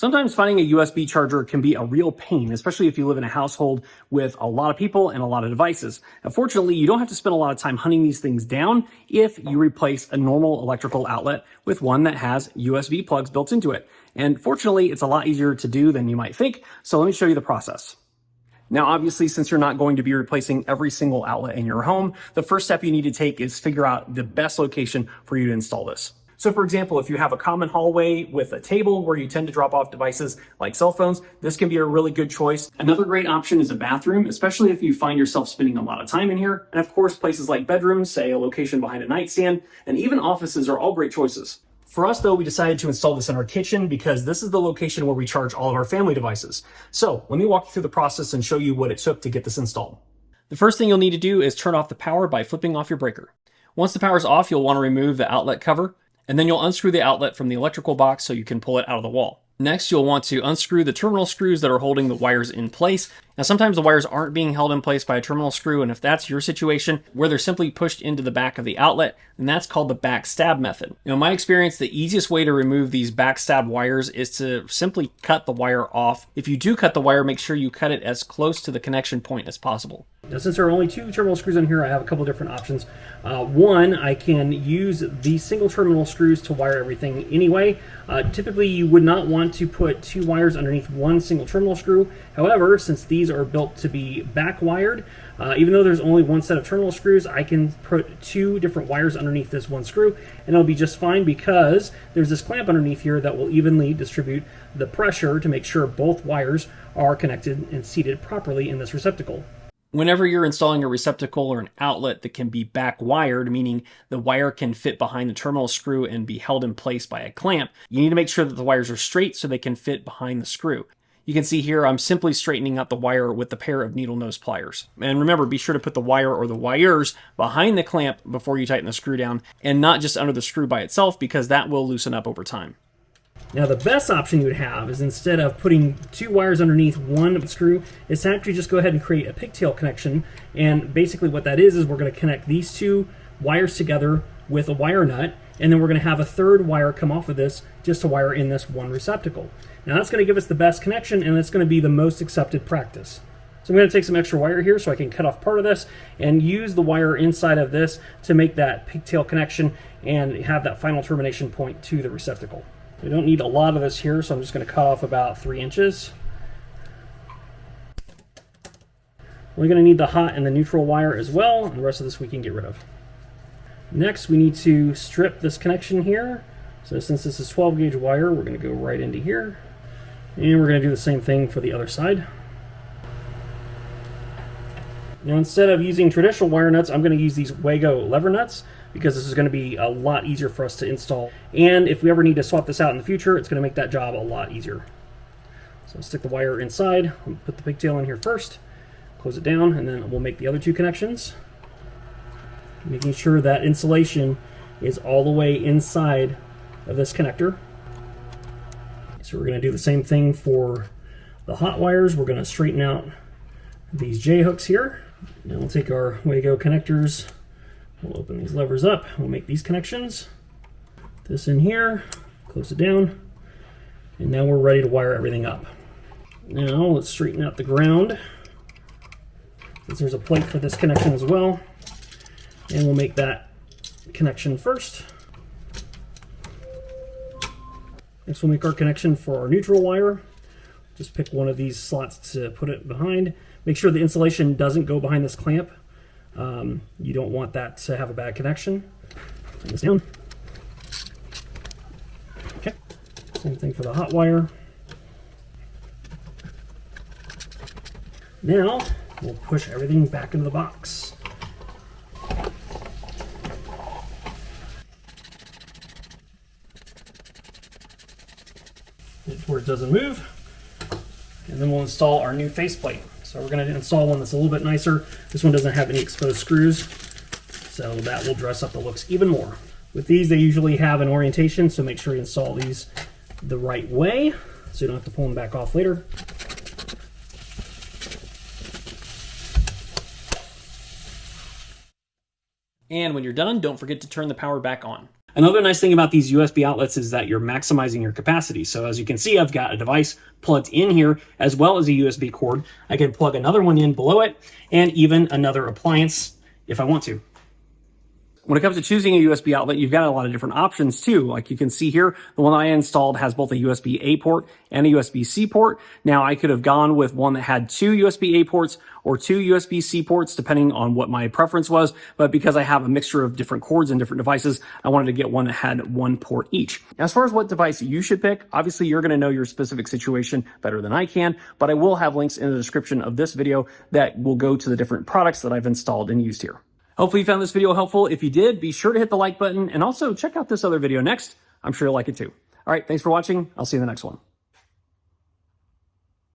Sometimes finding a USB charger can be a real pain, especially if you live in a household with a lot of people and a lot of devices. Unfortunately, you don't have to spend a lot of time hunting these things down if you replace a normal electrical outlet with one that has USB plugs built into it. And fortunately, it's a lot easier to do than you might think, so let me show you the process. Now, obviously, since you're not going to be replacing every single outlet in your home, the first step you need to take is figure out the best location for you to install this. So for example, if you have a common hallway with a table where you tend to drop off devices like cell phones, this can be a really good choice. Another great option is a bathroom, especially if you find yourself spending a lot of time in here. And of course, places like bedrooms, say a location behind a nightstand, and even offices are all great choices. For us though, we decided to install this in our kitchen because this is the location where we charge all of our family devices. So let me walk you through the process and show you what it took to get this installed. The first thing you'll need to do is turn off the power by flipping off your breaker. Once the power is off, you'll want to remove the outlet cover, and then you'll unscrew the outlet from the electrical box so you can pull it out of the wall. Next, you'll want to unscrew the terminal screws that are holding the wires in place. Now, sometimes the wires aren't being held in place by a terminal screw, and if that's your situation, where they're simply pushed into the back of the outlet, then that's called the backstab method. Now, in my experience, the easiest way to remove these backstab wires is to simply cut the wire off. If you do cut the wire, make sure you cut it as close to the connection point as possible. Now, since there are only two terminal screws in here, I have a couple different options. One, I can use the single terminal screws to wire everything anyway. Typically, you would not want to put two wires underneath one single terminal screw. However, since these are built to be back wired, even though there's only one set of terminal screws, I can put two different wires underneath this one screw, and it'll be just fine because there's this clamp underneath here that will evenly distribute the pressure to make sure both wires are connected and seated properly in this receptacle. Whenever you're installing a receptacle or an outlet that can be back wired, meaning the wire can fit behind the terminal screw and be held in place by a clamp, you need to make sure that the wires are straight so they can fit behind the screw. You can see here I'm simply straightening out the wire with a pair of needle nose pliers. And remember, be sure to put the wire or the wires behind the clamp before you tighten the screw down, and not just under the screw by itself, because that will loosen up over time. Now, the best option you would have is, instead of putting two wires underneath one screw, is to actually just go ahead and create a pigtail connection. And basically what that is we're going to connect these two wires together with a wire nut, and then we're going to have a third wire come off of this just to wire in this one receptacle. Now, that's going to give us the best connection, and it's going to be the most accepted practice. So I'm going to take some extra wire here so I can cut off part of this and use the wire inside of this to make that pigtail connection and have that final termination point to the receptacle. We don't need a lot of this here, so I'm just going to cut off about 3 inches. We're going to need the hot and the neutral wire as well, and the rest of this we can get rid of. Next, we need to strip this connection here. So since this is 12 gauge wire, we're going to go right into here. And we're going to do the same thing for the other side. Now, instead of using traditional wire nuts, I'm going to use these Wago lever nuts, because this is going to be a lot easier for us to install. And if we ever need to swap this out in the future, it's going to make that job a lot easier. So stick the wire inside, put the pigtail in here first, close it down, and then we'll make the other two connections. Making sure that insulation is all the way inside of this connector. So we're going to do the same thing for the hot wires. We're going to straighten out these J-hooks here. Now we'll take our Wago connectors. We'll open these levers up, we'll make these connections. This in here, close it down, and now we're ready to wire everything up. Now let's straighten out the ground, since there's a plate for this connection as well, and we'll make that connection first. Next we'll make our connection for our neutral wire. Just pick one of these slots to put it behind. Make sure the insulation doesn't go behind this clamp. You don't want that to have a bad connection. Turn this down. Okay, same thing for the hot wire. Now we'll push everything back into the box. Where it doesn't move, and then we'll install our new faceplate. So we're going to install one that's a little bit nicer. This one doesn't have any exposed screws, so that will dress up the looks even more. With these, they usually have an orientation, so make sure you install these the right way so you don't have to pull them back off later. And when you're done, don't forget to turn the power back on. Another nice thing about these USB outlets is that you're maximizing your capacity. So as you can see, I've got a device plugged in here as well as a USB cord. I can plug another one in below it and even another appliance if I want to. When it comes to choosing a USB outlet, you've got a lot of different options too. Like you can see here, the one I installed has both a USB-A port and a USB-C port. Now I could have gone with one that had 2 USB-A ports or 2 USB-C ports, depending on what my preference was. But because I have a mixture of different cords and different devices, I wanted to get one that had 1 port each. As far as what device you should pick, obviously you're going to know your specific situation better than I can, but I will have links in the description of this video that will go to the different products that I've installed and used here. Hopefully you found this video helpful. If you did, be sure to hit the like button and also check out this other video next. I'm sure you'll like it too. All right, thanks for watching. I'll see you in the next one.